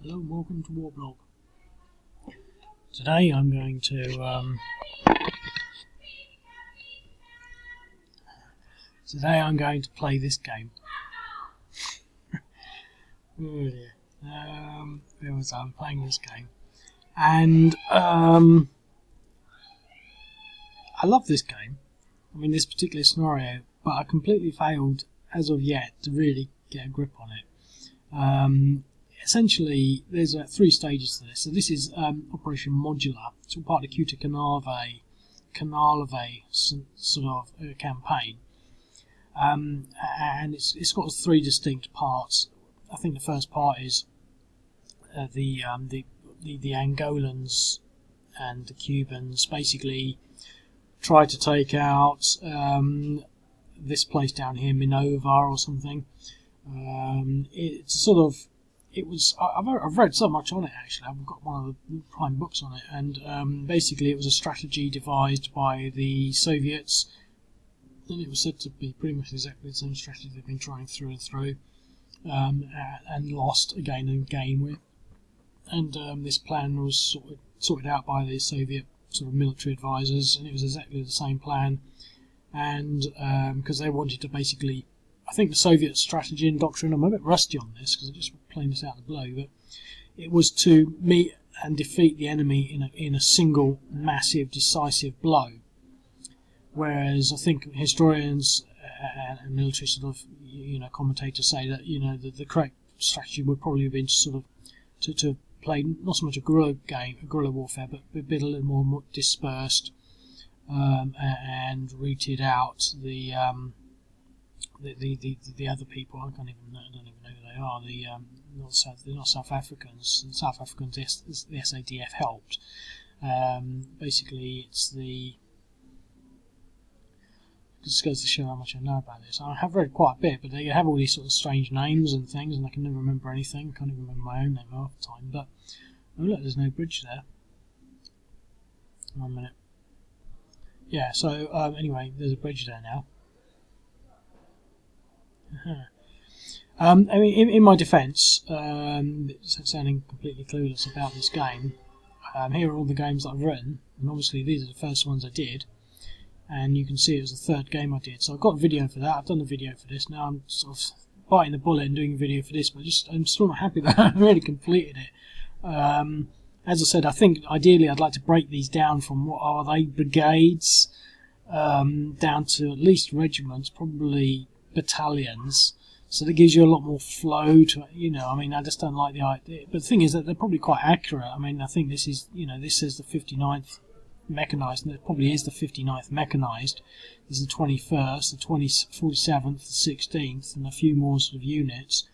Hello and welcome to Warblog. Today I'm going to play this game. Oh dear. I'm playing this game, and I love this game. I mean, this particular scenario, but I completely failed as of yet to really get a grip on it. Essentially, there's 3 stages to this. So this is Operation Modular. It's all part of the Cuito Cuanavale sort of campaigh, and it's got 3 distinct parts. I think the first part is the Angolans and the Cubans basically try to take out this place down here, Minova or something. I've read so much on it actually. I've got one of the prime books on it, and basically it was a strategy devised by the Soviets, and it was said to be pretty much exactly the same strategy they've been trying through and through, and lost again and again with. And this plan was sorted out by the Soviet sort of military advisors, and it was exactly the same plan. And because they wanted to basically, I think the Soviet strategy and doctrine, I'm a bit rusty on this because I just playing this out of the blue, but it was to meet and defeat the enemy in a single massive decisive blow. Whereas I think historians and military sort of commentators say that the correct strategy would probably have been to sort of to play not so much a guerrilla warfare, but a bit a little more dispersed and rooted out the other people. I don't even know who they are. They're not South Africans. The South Africans, the SADF helped. Basically, it's the. It just goes to show how much I know about this. I have read quite a bit, but they have all these sort of strange names and things, and I can never remember anything. I can't even remember my own name half the time. But oh look, there's no bridge there. 1 minute. Yeah. So anyway, there's a bridge there now. I mean, in my defence, sounding completely clueless about this game, here are all the games that I've written, and obviously these are the first ones I did, and you can see it was the 3rd game I did. So I've got a video for that. I've done a video for this. Now I'm sort of biting the bullet and doing a video for this, but I'm still not happy that I really completed it. As I said, I think ideally I'd like to break these down from what are they, brigades, down to at least regiments, probably battalions, so that gives you a lot more flow to it. I mean, I just don't like the idea, but the thing is that they're probably quite accurate. I mean, I think this is, this says the 59th mechanised, and it probably is the 59th mechanised. There's the 21st, the 47th, the 16th, and a few more sort of units.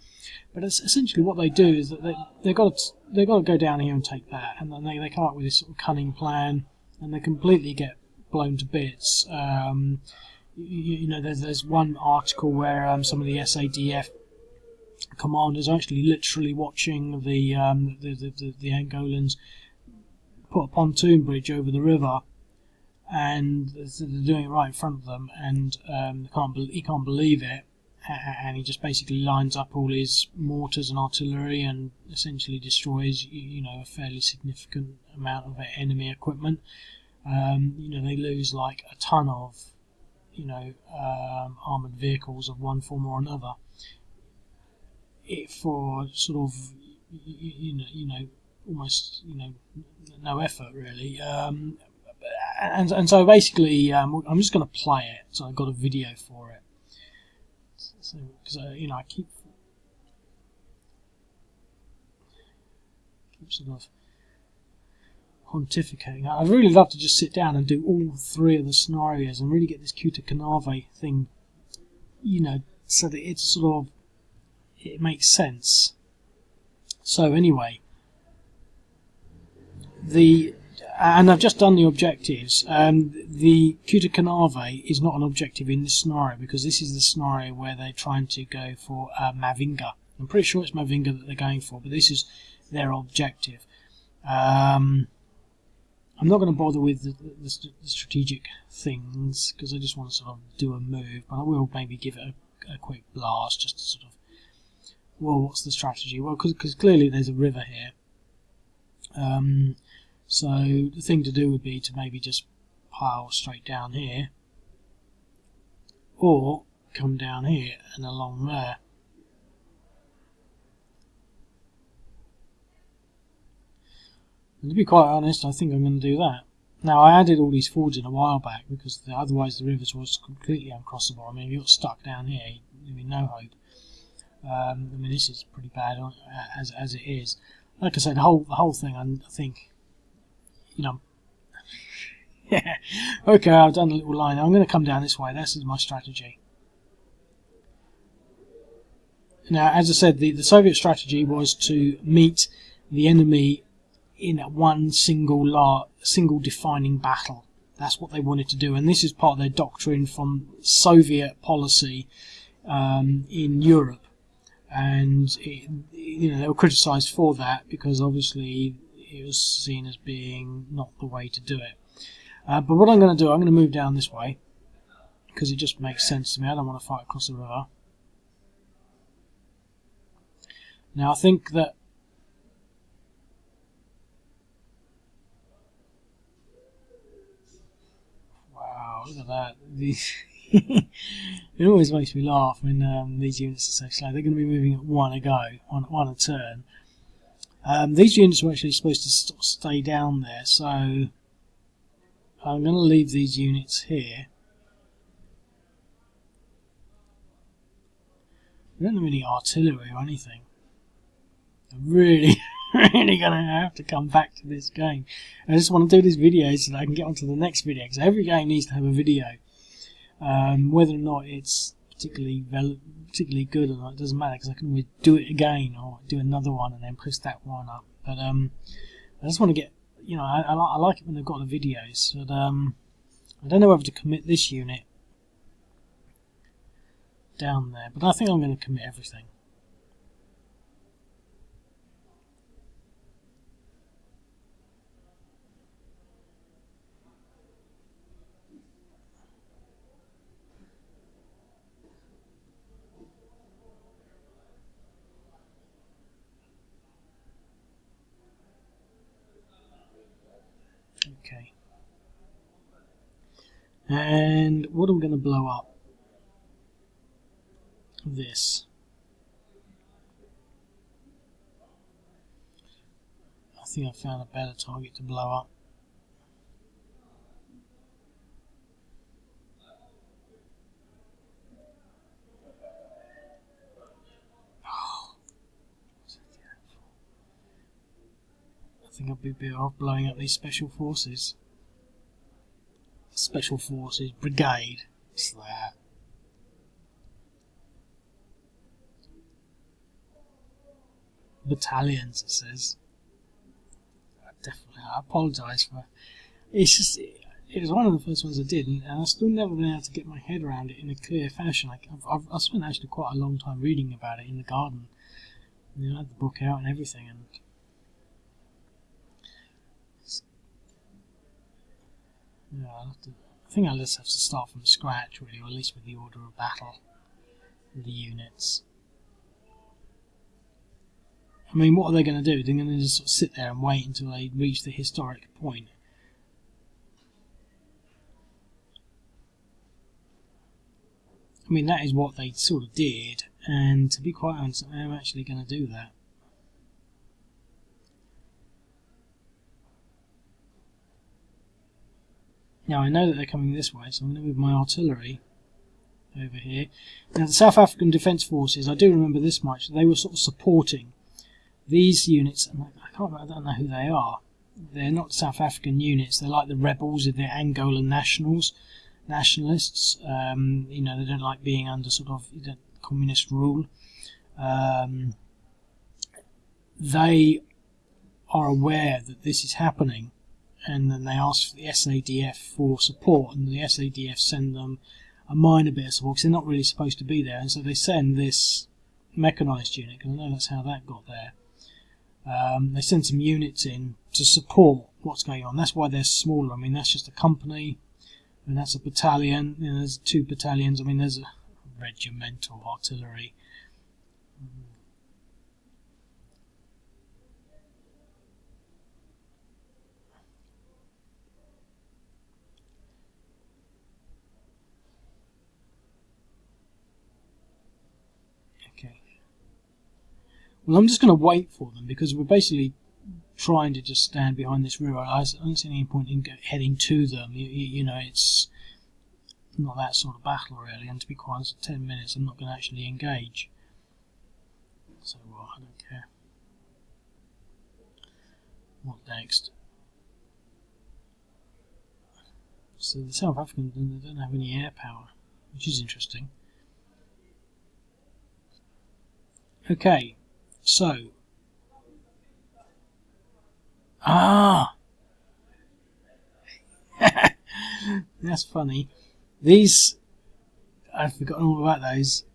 But it's essentially what they do is that they've got to go down here and take that, and then they come up with this sort of cunning plan, and they completely get blown to bits. There's one article where some of the SADF commanders are actually literally watching the Angolans put a pontoon bridge over the river, and they're doing it right in front of them, and he can't believe it, and he just basically lines up all his mortars and artillery and essentially destroys a fairly significant amount of enemy equipment. They lose like a ton of armoured vehicles of one form or another, for sort of almost no effort really, and so basically I'm just going to play it. So I've got a video for it, because I keep sort of pontificating. I'd really love to just sit down and do all 3 of the scenarios and really get this Cuito Cuanavale thing, so that it's sort of, it makes sense. So anyway, and I've just done the objectives. The Cuito Cuanavale is not an objective in this scenario, because this is the scenario where they're trying to go for Mavinga. I'm pretty sure it's Mavinga that they're going for, but this is their objective. I'm not going to bother with the strategic things, because I just want to sort of do a move, but I will maybe give it a quick blast just to sort of well, what's the strategy? Well, because clearly there's a river here. So the thing to do would be to maybe just pile straight down here, or come down here and along there. And to be quite honest, I think I'm going to do that. Now, I added all these fords in a while back because otherwise the rivers was completely uncrossable. I mean, if you got stuck down here, there'd be no hope. I mean, this is pretty bad as it is. Like I said, the whole thing, I think, you know, yeah. Okay, I've done a little line. I'm going to come down this way. This is my strategy. Now, as I said, the Soviet strategy was to meet the enemy in one single defining battle. That's what they wanted to do, and this is part of their doctrine from Soviet policy in Europe. And they were criticised for that because obviously it was seen as being not the way to do it. But what I'm going to do, I'm going to move down this way because it just makes sense to me. I don't want to fight across the river. Now I think that wow, look at that. It always makes me laugh when these units are so slow. They're going to be moving at one a go, one a turn. These units were actually supposed to stay down there, so I'm going to leave these units here. I don't have any artillery or anything. I'm really going to have to come back to this game. I just want to do this video so that I can get on to the next video, because every game needs to have a video. Whether or not it's particularly good or not, it doesn't matter, because I can always do it again or do another one and then push that one up. But I just want to get, I like it when they've got the videos. But I don't know whether to commit this unit down there, but I think I'm going to commit everything. Okay. And what are we going to blow up? This. I think I found a better target to blow up. Oh. I think I'd be better off blowing up these special forces. Special Forces Brigade. What's that? Battalions, it says. Definitely, I apologise for. It's just, it was one of the first ones I did, and I've still never been able to get my head around it in a clear fashion. I've spent actually quite a long time reading about it in the garden. I had the book out and everything, and yeah, I think I'll just have to start from scratch, really, or at least with the order of battle, with the units. I mean, what are they going to do? They're going to just sort of sit there and wait until they reach the historic point. I mean, that is what they sort of did, and to be quite honest, I am actually going to do that. Now, I know that they're coming this way, so I'm going to move my artillery over here. Now, the South African Defence Forces, I do remember this much, they were sort of supporting these units, and I don't know who they are. They're not South African units. They're like the rebels. They're Angolan nationalists. They don't like being under sort of communist rule. They are aware that this is happening, and then they ask the SADF for support, and the SADF send them a minor bit of support because they're not really supposed to be there, and so they send this mechanised unit, because I know that's how that got there. They send some units in to support what's going on. That's why they're smaller. I mean, that's just a company, and that's a battalion. There's 2 battalions. I mean, there's a regimental artillery. Okay. Well, I'm just going to wait for them because we're basically trying to just stand behind this river. I don't see any point in heading to them. You know, it's not that sort of battle really, and to be quite honest, 10 minutes I'm not going to actually engage. So I don't care. What next? So the South Africans don't have any air power, which is interesting. Okay, so that's funny. These, I've forgotten all about those.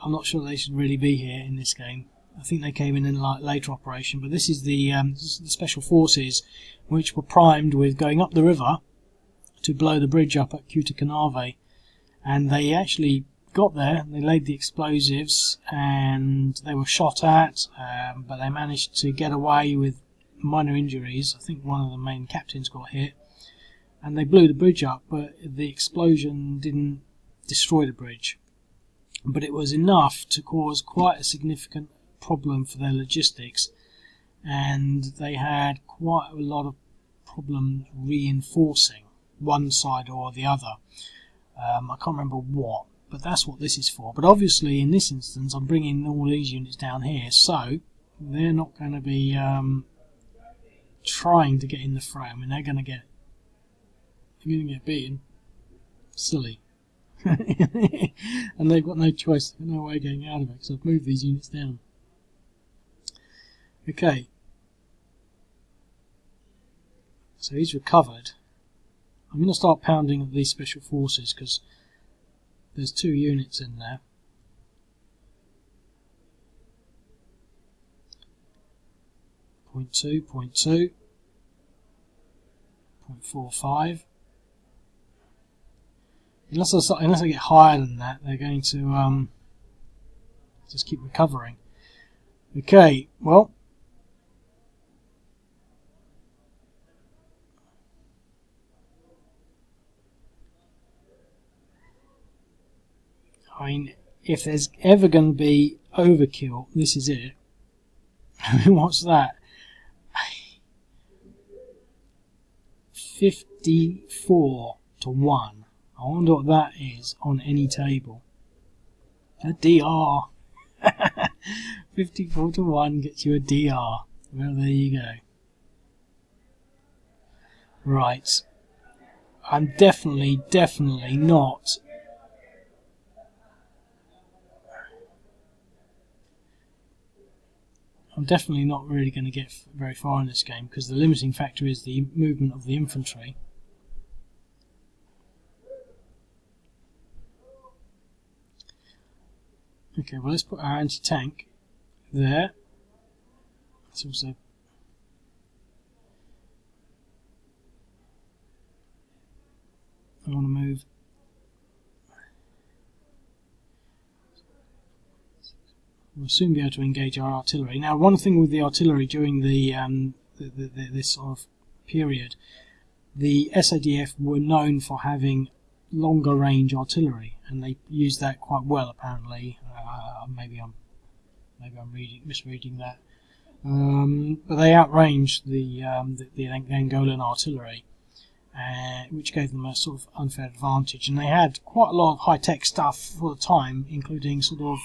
I'm not sure they should really be here in this game. I think they came in a later operation, but this is the special forces, which were primed with going up the river to blow the bridge up at Cuito Cuanavale, and they actually got there. They laid the explosives, and they were shot at, but they managed to get away with minor injuries. I think one of the main captains got hit, and they blew the bridge up, but the explosion didn't destroy the bridge. But it was enough to cause quite a significant problem for their logistics, and they had quite a lot of problems reinforcing one side or the other. I can't remember what, but that's what this is for. But obviously in this instance I'm bringing all these units down here, so they're not going to be trying to get in the fray. I mean, they're going to get beaten. Silly. And they've got no choice, no way of getting out of it, because I've moved these units down. Okay, so he's recovered. I'm going to start pounding at these special forces because there's 2 units in there. Point 2, point 2, 0.45. Unless I get higher than that, they're going to just keep recovering. Okay, well, I mean, if there's ever going to be overkill, this is it. What's that? 54 to 1. I wonder what that is on any table. A DR. 54 to 1 gets you a DR. Well, there you go. Right. I'm definitely not. I'm definitely not really going to get very far in this game because the limiting factor is the movement of the infantry. Okay, well, let's put our anti-tank there. Let's also I want to move. We'll soon be able to engage our artillery. Now, one thing with the artillery during this sort of period, the SADF were known for having longer range artillery, and they used that quite well. Apparently, maybe I'm misreading that, but they outranged the Angolan artillery, which gave them a sort of unfair advantage. And they had quite a lot of high-tech stuff for the time, including sort of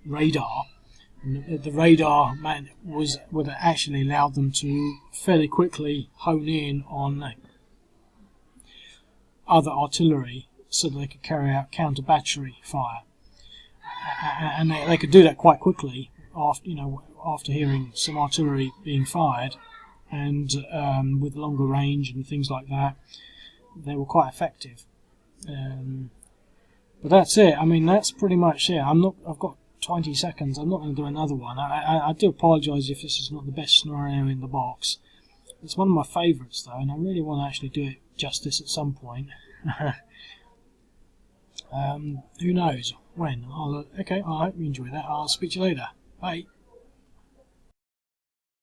radar. And the radar would actually allow them to fairly quickly hone in on other artillery so that they could carry out counter-battery fire, and they could do that quite quickly after hearing some artillery being fired, and with longer range and things like that, they were quite effective. But that's it. I mean, that's pretty much it. I've got 20 seconds. I'm not going to do another one. I do apologise if this is not the best scenario in the box. It's one of my favourites though, and I really want to actually do it justice at some point. Who knows when? Okay, I hope you enjoy that. I'll speak to you later. Bye.